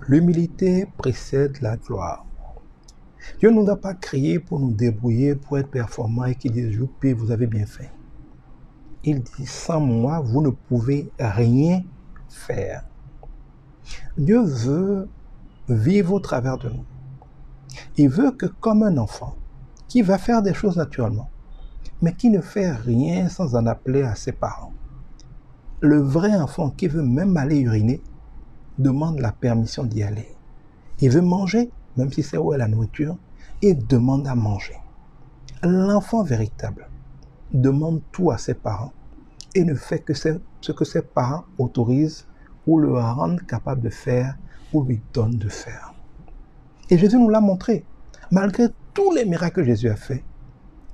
L'humilité précède la gloire. Dieu ne nous a pas créés pour nous débrouiller, pour être performants et qu'il dise, youpi, vous avez bien fait. Il dit, sans moi, vous ne pouvez rien faire. Dieu veut vivre au travers de nous. Il veut que, comme un enfant, qui va faire des choses naturellement, mais qui ne fait rien sans en appeler à ses parents. Le vrai enfant qui veut même aller uriner, demande la permission d'y aller. Il veut manger, même si c'est où est la nourriture, il demande à manger. L'enfant véritable demande tout à ses parents et ne fait que ce que ses parents autorisent ou le rendent capable de faire ou lui donnent de faire. Et Jésus nous l'a montré. Malgré tous les miracles que Jésus a fait,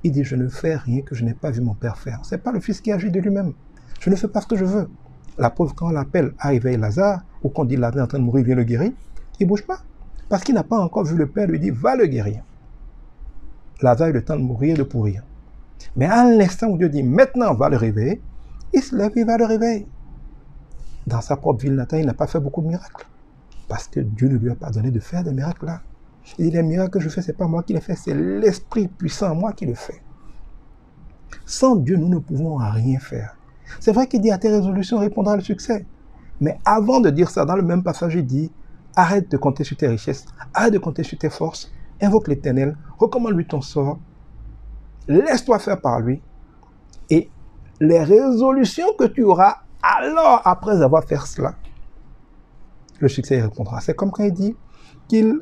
il dit, je ne fais rien que je n'ai pas vu mon Père faire. Ce n'est pas le Fils qui agit de lui-même. Je ne fais pas ce que je veux. La preuve, quand on l'appelle à réveiller Lazare, ou qu'on dit Lazare est en train de mourir, viens le guérir, il ne bouge pas. Parce qu'il n'a pas encore vu le Père lui dire, va le guérir. Lazare a eu le temps de mourir et de pourrir. Mais à l'instant où Dieu dit, maintenant, va le réveiller, il se lève et va le réveiller. Dans sa propre ville natale, il n'a pas fait beaucoup de miracles. Parce que Dieu ne lui a pas donné de faire des miracles là. Il dit, les miracles que je fais, ce n'est pas moi qui les fais, c'est l'Esprit puissant en moi qui le fait. Sans Dieu, nous ne pouvons rien faire. C'est vrai qu'il dit, à tes résolutions répondra le succès. Mais avant de dire ça, dans le même passage, il dit, arrête de compter sur tes richesses, arrête de compter sur tes forces, invoque l'Éternel, recommande-lui ton sort, laisse-toi faire par lui, et les résolutions que tu auras, alors, après avoir fait cela, le succès y répondra. C'est comme quand il dit qu'il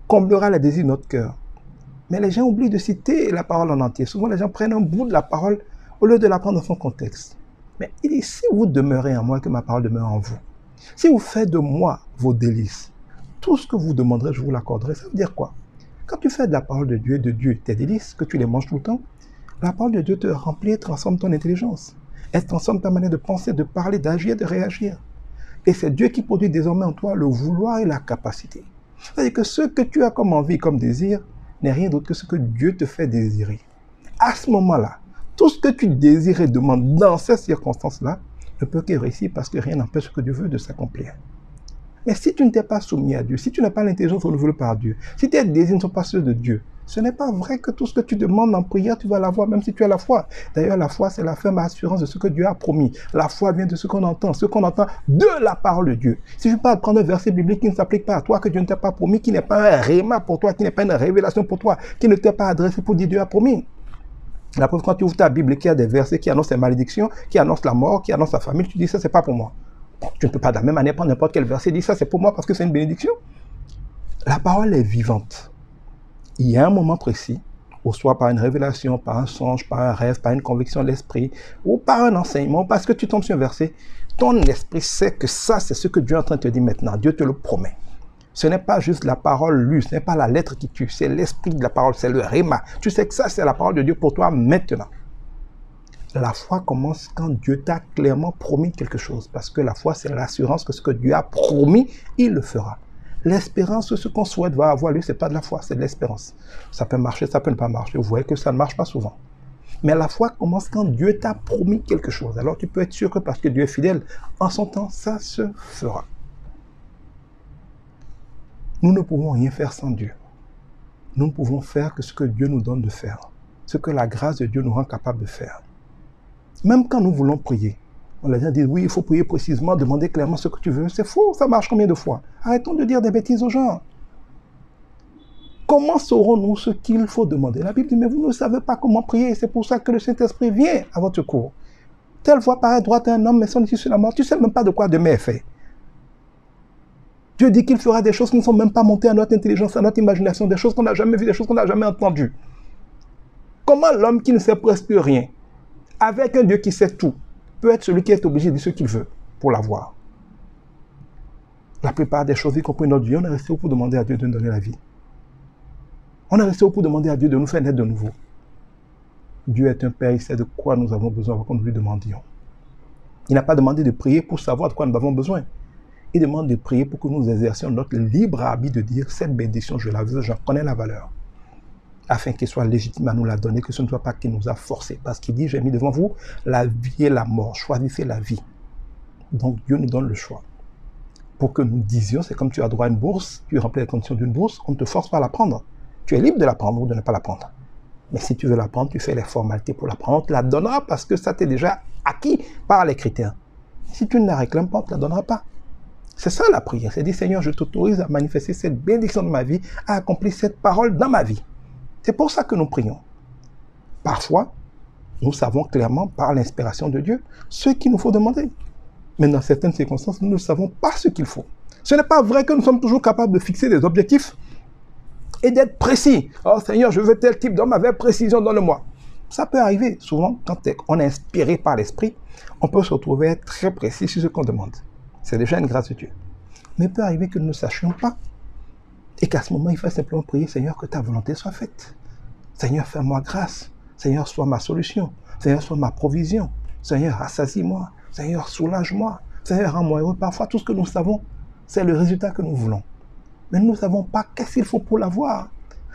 comblera les désirs de notre cœur. Mais les gens oublient de citer la parole en entier. Souvent, les gens prennent un bout de la parole au lieu de la prendre dans son contexte. Mais il dit, si vous demeurez en moi, que ma parole demeure en vous, si vous faites de moi vos délices, tout ce que vous demanderez, je vous l'accorderai. Ça veut dire quoi? Quand tu fais de la parole de Dieu tes délices, que tu les manges tout le temps, la parole de Dieu te remplit et transforme ton intelligence. Elle transforme ta manière de penser, de parler, d'agir, de réagir. Et c'est Dieu qui produit désormais en toi le vouloir et la capacité. C'est-à-dire que ce que tu as comme envie, comme désir, n'est rien d'autre que ce que Dieu te fait désirer. À ce moment-là, tout ce que tu désires et demandes dans ces circonstances-là ne peut que réussir parce que rien n'empêche que Dieu veut de s'accomplir. Mais si tu ne t'es pas soumis à Dieu, si tu n'as pas l'intelligence renouvelée par Dieu, si tes désirs ne sont pas ceux de Dieu, ce n'est pas vrai que tout ce que tu demandes en prière, tu vas l'avoir, même si tu as la foi. D'ailleurs, la foi, c'est la ferme assurance de ce que Dieu a promis. La foi vient de ce qu'on entend de la parole de Dieu. Si je peux prendre un verset biblique qui ne s'applique pas à toi, que Dieu ne t'a pas promis, qui n'est pas un réma pour toi, qui n'est pas une révélation pour toi, qui ne t'est pas adressé pour dire Dieu a promis. La preuve, quand tu ouvres ta Bible et qu'il y a des versets qui annoncent les malédictions, qui annoncent la mort, qui annoncent la famille, tu dis ça, c'est pas pour moi. Bon, tu ne peux pas de la même manière prendre n'importe quel verset et dire ça, c'est pour moi parce que c'est une bénédiction. La parole est vivante. Il y a un moment précis, ou soit par une révélation, par un songe, par un rêve, par une conviction de l'esprit, ou par un enseignement, parce que tu tombes sur un verset, ton esprit sait que ça, c'est ce que Dieu est en train de te dire maintenant. Dieu te le promet. Ce n'est pas juste la parole lue, ce n'est pas la lettre qui tue, c'est l'esprit de la parole, c'est le réma. Tu sais que ça, c'est la parole de Dieu pour toi maintenant. La foi commence quand Dieu t'a clairement promis quelque chose, parce que la foi, c'est l'assurance que ce que Dieu a promis, il le fera. L'espérance, ce qu'on souhaite va avoir lieu, ce n'est pas de la foi, c'est de l'espérance. Ça peut marcher, ça peut ne pas marcher. Vous voyez que ça ne marche pas souvent. Mais la foi commence quand Dieu t'a promis quelque chose. Alors tu peux être sûr que parce que Dieu est fidèle, en son temps, ça se fera. Nous ne pouvons rien faire sans Dieu. Nous ne pouvons faire que ce que Dieu nous donne de faire, ce que la grâce de Dieu nous rend capable de faire. Même quand nous voulons prier, on les gens disent, oui, il faut prier précisément, demander clairement ce que tu veux. C'est faux, ça marche combien de fois? Arrêtons de dire des bêtises aux gens. Comment saurons-nous ce qu'il faut demander? La Bible dit, mais vous ne savez pas comment prier, c'est pour ça que le Saint-Esprit vient à votre secours. Telle voix paraît droite à un homme, mais son issue sur la mort. Tu ne sais même pas de quoi demain est fait. Dieu dit qu'il fera des choses qui ne sont même pas montées à notre intelligence, à notre imagination, des choses qu'on n'a jamais vues, des choses qu'on n'a jamais entendues. Comment l'homme qui ne sait presque rien, avec un Dieu qui sait tout, peut être celui qui est obligé de dire ce qu'il veut pour l'avoir? La plupart des choses, y compris notre vie, on est resté pour demander à Dieu de nous donner la vie. On est resté pour demander à Dieu de nous faire naître de nouveau. Dieu est un Père, il sait de quoi nous avons besoin avant que nous lui demandions. Il n'a pas demandé de prier pour savoir de quoi nous avons besoin. Il demande de prier pour que nous exercions notre libre arbitre de dire cette bénédiction, je la veux, j'en connais la valeur. Afin qu'il soit légitime à nous la donner, que ce ne soit pas qu'il nous a forcé. Parce qu'il dit, j'ai mis devant vous la vie et la mort. Choisissez la vie. Donc Dieu nous donne le choix. pour que nous disions, c'est comme tu as droit à une bourse, tu remplis les conditions d'une bourse, on ne te force pas à la prendre. Tu es libre de la prendre ou de ne pas la prendre. Mais si tu veux la prendre, tu fais les formalités pour la prendre, on te la donnera parce que ça t'est déjà acquis par les critères. Si tu ne la réclames pas, on ne te la donnera pas. C'est ça la prière, c'est dire Seigneur, je t'autorise à manifester cette bénédiction de ma vie, à accomplir cette parole dans ma vie. C'est pour ça que nous prions. Parfois, nous savons clairement par l'inspiration de Dieu ce qu'il nous faut demander. Mais dans certaines circonstances, nous ne savons pas ce qu'il faut. Ce n'est pas vrai que nous sommes toujours capables de fixer des objectifs et d'être précis. Oh Seigneur, je veux tel type d'homme avec précision, donne-le-moi. Ça peut arriver. Souvent, quand on est inspiré par l'esprit, on peut se retrouver très précis sur ce qu'on demande. C'est déjà une grâce de Dieu. Mais il peut arriver que nous ne sachions pas. Et qu'à ce moment, il faut simplement prier, Seigneur, que ta volonté soit faite. Seigneur, fais-moi grâce. Seigneur, sois ma solution. Seigneur, sois ma provision. Seigneur, rassasie-moi. Seigneur, soulage-moi. Seigneur, rends-moi heureux. Parfois, tout ce que nous savons, c'est le résultat que nous voulons. Mais nous ne savons pas qu'est-ce qu'il faut pour l'avoir.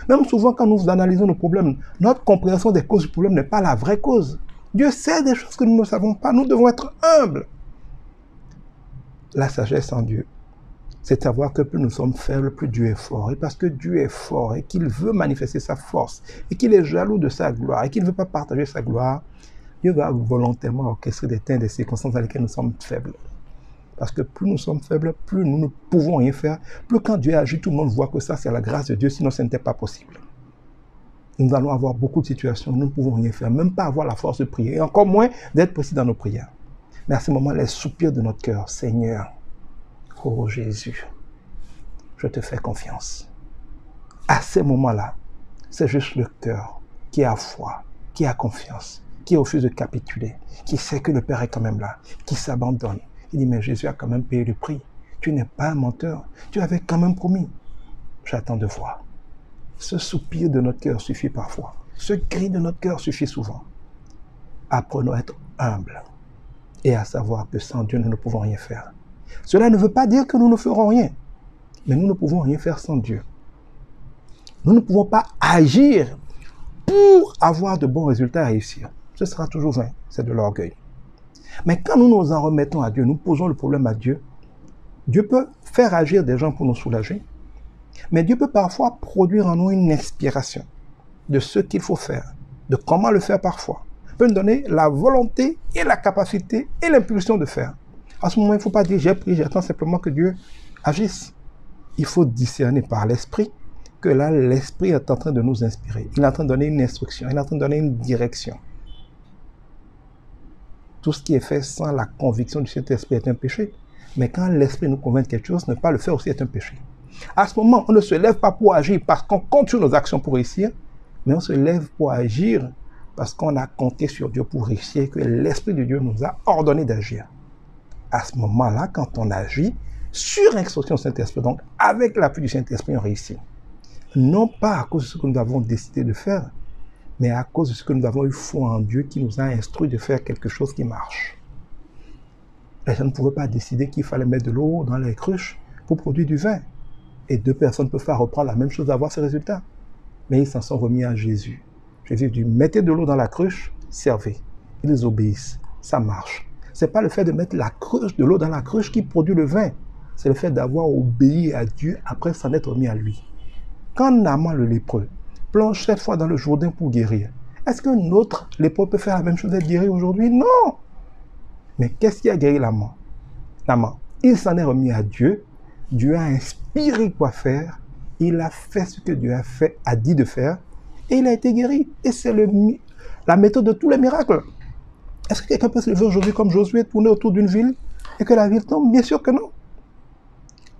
Même souvent, quand nous analysons nos problèmes, notre compréhension des causes du problème n'est pas la vraie cause. Dieu sait des choses que nous ne savons pas. Nous devons être humbles. La sagesse en Dieu, c'est de savoir que plus nous sommes faibles, plus Dieu est fort. Et parce que Dieu est fort et qu'il veut manifester sa force et qu'il est jaloux de sa gloire et qu'il ne veut pas partager sa gloire, Dieu va volontairement orchestrer des temps et des circonstances dans lesquelles nous sommes faibles. Parce que plus nous sommes faibles, plus nous ne pouvons rien faire. Plus quand Dieu agit, tout le monde voit que ça, c'est la grâce de Dieu, sinon ce n'était pas possible. Nous allons avoir beaucoup de situations où nous ne pouvons rien faire, même pas avoir la force de prier, et encore moins d'être précis dans nos prières. Mais à ce moment, les soupirs de notre cœur, Seigneur, oh Jésus, je te fais confiance. À ces moments-là, c'est juste le cœur qui a foi, qui a confiance, qui refuse de capituler, qui sait que le Père est quand même là, qui s'abandonne. Il dit, mais Jésus a quand même payé le prix. Tu n'es pas un menteur. Tu avais quand même promis. J'attends de voir. Ce soupir de notre cœur suffit parfois. Ce cri de notre cœur suffit souvent. Apprenons à être humbles et à savoir que sans Dieu, nous ne pouvons rien faire. Cela ne veut pas dire que nous ne ferons rien, mais nous ne pouvons rien faire sans Dieu. Nous ne pouvons pas agir pour avoir de bons résultats à réussir. Ce sera toujours vain, c'est de l'orgueil. Mais quand nous nous en remettons à Dieu, nous posons le problème à Dieu, Dieu peut faire agir des gens pour nous soulager, mais Dieu peut parfois produire en nous une inspiration de ce qu'il faut faire, de comment le faire parfois. Il peut nous donner la volonté et la capacité et l'impulsion de faire. À ce moment, il ne faut pas dire j'ai pris, j'attends simplement que Dieu agisse. Il faut discerner par l'esprit que là, l'esprit est en train de nous inspirer. Il est en train de donner une instruction, il est en train de donner une direction. Tout ce qui est fait sans la conviction du Saint-Esprit est un péché. Mais quand l'Esprit nous convainc de quelque chose, ne pas le faire aussi est un péché. À ce moment, on ne se lève pas pour agir parce qu'on compte sur nos actions pour réussir, mais on se lève pour agir parce qu'on a compté sur Dieu pour réussir, que l'Esprit de Dieu nous a ordonné d'agir. À ce moment-là, quand on agit, sur instruction du Saint-Esprit, donc avec l'appui du Saint-Esprit, on réussit. Non pas à cause de ce que nous avons décidé de faire, mais à cause de ce que nous avons eu foi en Dieu qui nous a instruit de faire quelque chose qui marche. Les gens ne pouvaient pas décider qu'il fallait mettre de l'eau dans les cruches pour produire du vin. Et deux personnes peuvent faire reprendre la même chose et avoir ces résultats. Mais ils s'en sont remis à Jésus. Jésus dit, mettez de l'eau dans la cruche, servez. Ils obéissent, ça marche. Ce n'est pas le fait de mettre de l'eau dans la cruche qui produit le vin. C'est le fait d'avoir obéi à Dieu après s'en être remis à lui. Quand Naaman le lépreux plonge 7 fois dans le Jourdain pour guérir, est-ce qu'un autre lépreux peut faire la même chose et guérir aujourd'hui? Non! Mais qu'est-ce qui a guéri Naaman? Il s'en est remis à Dieu. Dieu a inspiré quoi faire. Il a fait ce que Dieu a dit de faire. Et il a été guéri. Et c'est la méthode de tous les miracles. Est-ce que quelqu'un peut se lever aujourd'hui comme Josué, tourner autour d'une ville et que la ville tombe? Bien sûr que non.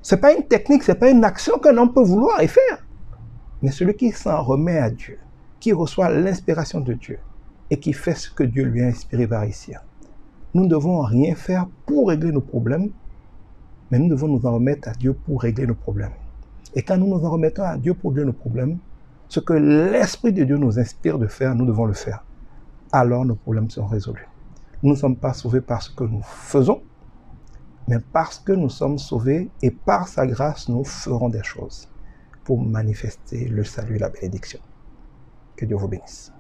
Ce n'est pas une technique, ce n'est pas une action qu'un homme peut vouloir et faire. Mais celui qui s'en remet à Dieu, qui reçoit l'inspiration de Dieu et qui fait ce que Dieu lui a inspiré va réussir. Nous ne devons rien faire pour régler nos problèmes, mais nous devons nous en remettre à Dieu pour régler nos problèmes. Et quand nous nous en remettons à Dieu pour régler nos problèmes, ce que l'Esprit de Dieu nous inspire de faire, nous devons le faire. Alors nos problèmes seront résolus. Nous ne sommes pas sauvés par ce que nous faisons, mais parce que nous sommes sauvés et par sa grâce, nous ferons des choses pour manifester le salut et la bénédiction. Que Dieu vous bénisse.